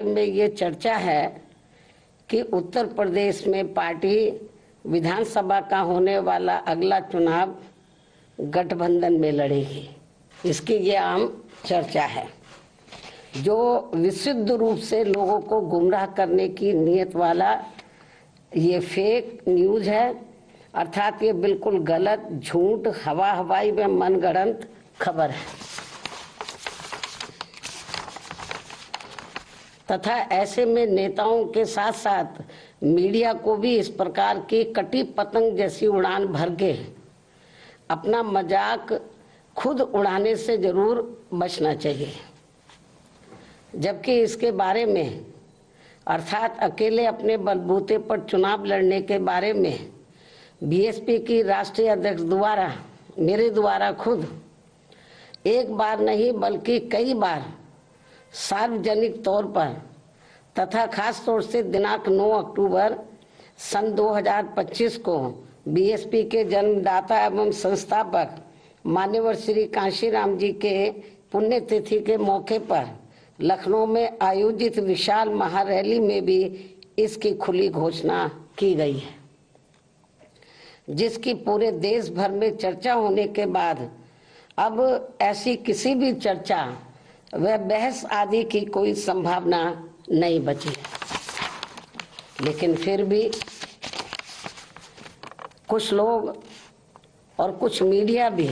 में ये चर्चा है कि उत्तर प्रदेश में पार्टी विधानसभा का होने वाला अगला चुनाव गठबंधन में लड़ेगी। इसकी ये आम चर्चा है, जो विशुद्ध रूप से लोगों को गुमराह करने की नीयत वाला ये फेक न्यूज है। अर्थात ये बिल्कुल गलत, झूठ, हवाई में मनगढ़ंत खबर है तथा ऐसे में नेताओं के साथ साथ मीडिया को भी इस प्रकार की कटी पतंग जैसी उड़ान भर के अपना मजाक खुद उड़ाने से जरूर बचना चाहिए। जबकि इसके बारे में अर्थात अकेले अपने बलबूते पर चुनाव लड़ने के बारे में बीएसपी की राष्ट्रीय अध्यक्ष द्वारा मेरे द्वारा खुद एक बार नहीं बल्कि कई बार सार्वजनिक तौर पर तथा खास तौर से दिनांक 9 अक्टूबर सन 2025 को बीएसपी के जन्मदाता एवं संस्थापक मान्यवर श्री कांशीराम जी के पुण्यतिथि के मौके पर लखनऊ में आयोजित विशाल महारैली में भी इसकी खुली घोषणा की गई है, जिसकी पूरे देश भर में चर्चा होने के बाद अब ऐसी किसी भी चर्चा व बहस आदि की कोई संभावना नहीं बची। लेकिन फिर भी कुछ लोग और कुछ मीडिया भी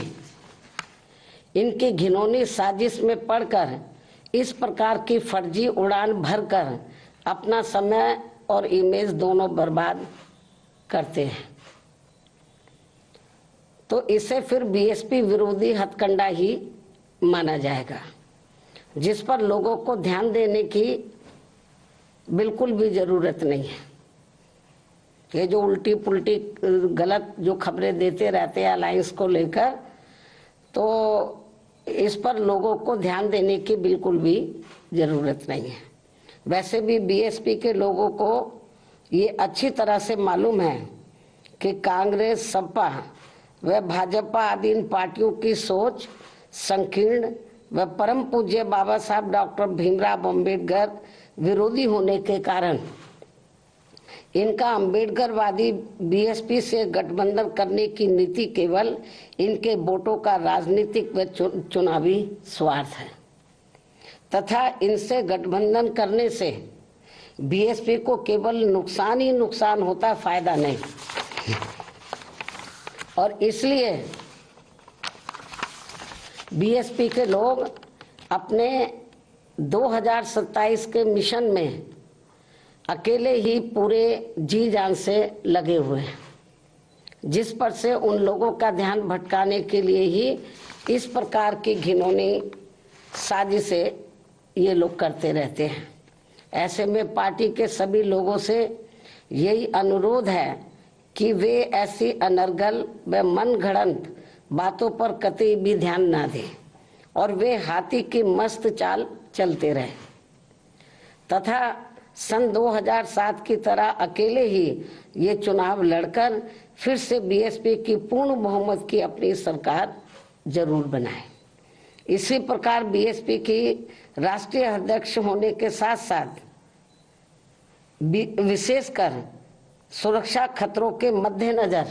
इनकी घिनौनी साजिश में पड़कर इस प्रकार की फर्जी उड़ान भरकर अपना समय और इमेज दोनों बर्बाद करते हैं। तो इसे फिर बीएसपी विरोधी हथकंडा ही माना जाएगा, जिस पर लोगों को ध्यान देने की बिल्कुल भी जरूरत नहीं है। ये जो उल्टी पुल्टी गलत जो खबरें देते रहते हैं अलायंस को लेकर, तो इस पर लोगों को ध्यान देने की बिल्कुल भी जरूरत नहीं है। वैसे भी बीएसपी के लोगों को ये अच्छी तरह से मालूम है कि कांग्रेस, सपा व भाजपा आदि इन पार्टियों की सोच संकीर्ण व परम पूज्य बाबा साहब डॉक्टर भीमराव अम्बेडकर विरोधी होने के कारण इनका अम्बेडकरवादी बीएसपी से गठबंधन करने की नीति केवल इनके वोटों का राजनीतिक व चुनावी स्वार्थ है तथा इनसे गठबंधन करने से बीएसपी को केवल नुकसान ही नुकसान होता, फायदा नहीं। और इसलिए बीएसपी के लोग अपने 2027 के मिशन में अकेले ही पूरे जी जान से लगे हुए हैं, जिस पर से उन लोगों का ध्यान भटकाने के लिए ही इस प्रकार की घिनौनी साजिशें ये लोग करते रहते हैं। ऐसे में पार्टी के सभी लोगों से यही अनुरोध है कि वे ऐसी अनर्गल व मनगढ़ंत बातों पर कतई भी ध्यान ना दें और वे हाथी की मस्त चाल चलते रहे तथा सन 2007 की तरह अकेले ही ये चुनाव लड़कर फिर से बीएसपी की पूर्ण बहुमत की अपनी सरकार जरूर बनाए। इसी प्रकार बीएसपी की राष्ट्रीय अध्यक्ष होने के साथ साथ विशेषकर सुरक्षा खतरों के मद्देनजर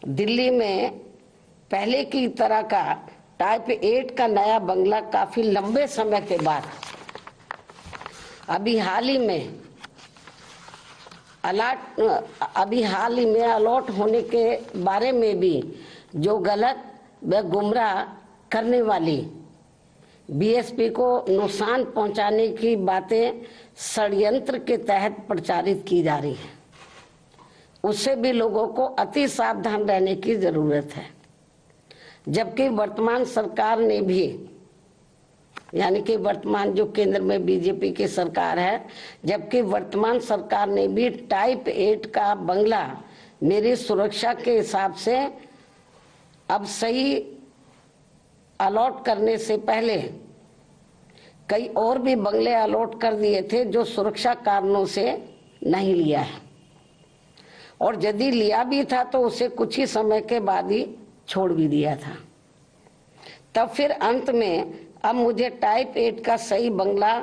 दिल्ली में पहले की तरह का टाइप 8 का नया बंगला काफी लंबे समय के बाद अभी हाल ही में अलॉट होने के बारे में भी जो गलत व गुमराह करने वाली बीएसपी को नुकसान पहुंचाने की बातें षड्यंत्र के तहत प्रचारित की जा रही है, उससे भी लोगों को अति सावधान रहने की जरूरत है। जबकि वर्तमान सरकार ने भी, यानी कि वर्तमान जो केंद्र में बीजेपी की सरकार है, जबकि वर्तमान सरकार ने भी टाइप 8 का बंगला मेरी सुरक्षा के हिसाब से अब सही अलॉट करने से पहले कई और भी बंगले अलॉट कर दिए थे जो सुरक्षा कारणों से नहीं लिया है, और यदि लिया भी था तो उसे कुछ ही समय के बाद ही छोड़ भी दिया था। तब फिर अंत में अब मुझे टाइप 8 का सही बंगला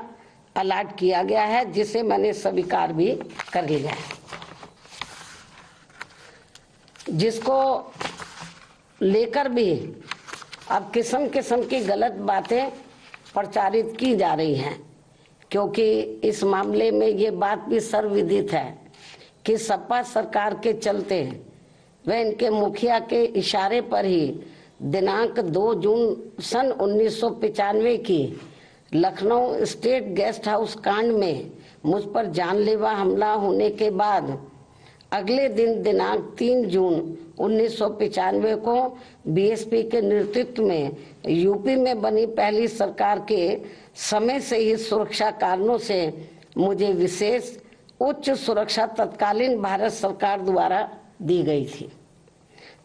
अलॉट किया गया है, जिसे मैंने स्वीकार भी कर लिया है, जिसको लेकर भी अब किस्म किस्म की गलत बातें प्रचारित की जा रही हैं, क्योंकि इस मामले में ये बात भी सर्वविदित है कि सपा सरकार के चलते व इनके मुखिया के इशारे पर ही दिनांक 2 जून सन 1995 की लखनऊ स्टेट गेस्ट हाउस कांड में मुझ पर जानलेवा हमला होने के बाद अगले दिन दिनांक 3 जून 1995 को बीएसपी के नेतृत्व में यूपी में बनी पहली सरकार के समय से ही सुरक्षा कारणों से मुझे विशेष उच्च सुरक्षा तत्कालीन भारत सरकार द्वारा दी गई थी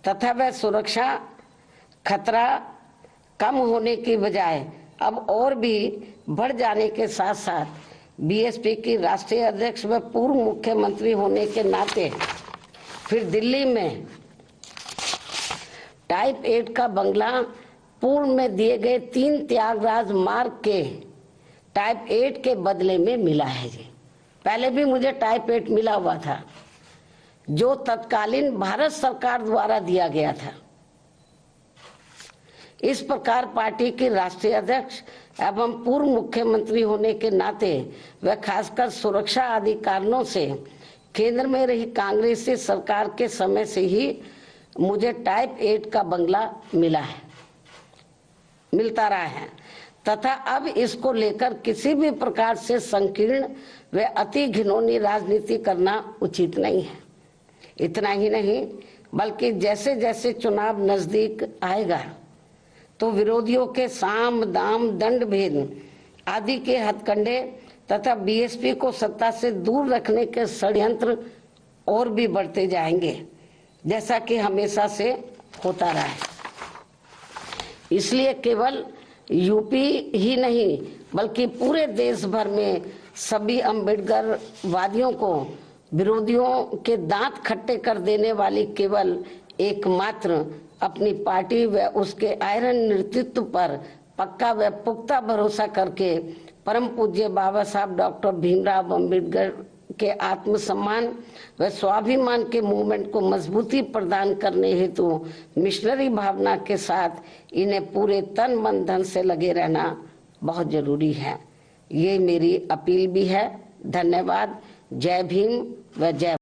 तथा वह सुरक्षा खतरा कम होने की बजाय अब और भी बढ़ जाने के साथ साथ बीएसपी की राष्ट्रीय अध्यक्ष व पूर्व मुख्यमंत्री होने के नाते फिर दिल्ली में टाइप 8 का बंगला पूर्व में दिए गए 3 त्यागराज मार्ग के टाइप 8 के बदले में मिला है जी। पहले भी मुझे टाइप 8 मिला हुआ था जो तत्कालीन भारत सरकार द्वारा दिया गया था। इस प्रकार पार्टी की राष्ट्रीय अध्यक्ष एवं पूर्व मुख्यमंत्री होने के नाते व खासकर सुरक्षा आदि कारणों से केंद्र में रही कांग्रेसी सरकार के समय से ही मुझे टाइप 8 का बंगला मिलता रहा है तथा अब इसको लेकर किसी भी प्रकार से संकीर्ण व अति घिनौनी राजनीति करना उचित नहीं है। इतना ही नहीं बल्कि जैसे जैसे चुनाव नजदीक आएगा तो विरोधियों के साम दाम दंड भेद आदि के हथकंडे तथा बीएसपी को सत्ता से दूर रखने के षड्यंत्र और भी बढ़ते जाएंगे, जैसा कि हमेशा से होता रहा है। इसलिए केवल यूपी ही नहीं बल्कि पूरे देश भर में सभी अम्बेडकर वादियों को विरोधियों के दांत खट्टे कर देने वाली केवल एकमात्र अपनी पार्टी व उसके आयरन नेतृत्व पर पक्का व पुख्ता भरोसा करके परम पूज्य बाबा साहब डॉक्टर भीमराव अम्बेडकर के आत्मसम्मान व स्वाभिमान के मूवमेंट को मजबूती प्रदान करने हेतु मिशनरी भावना के साथ इन्हें पूरे तन मन धन से लगे रहना बहुत जरूरी है। ये मेरी अपील भी है। धन्यवाद। जय भीम व जय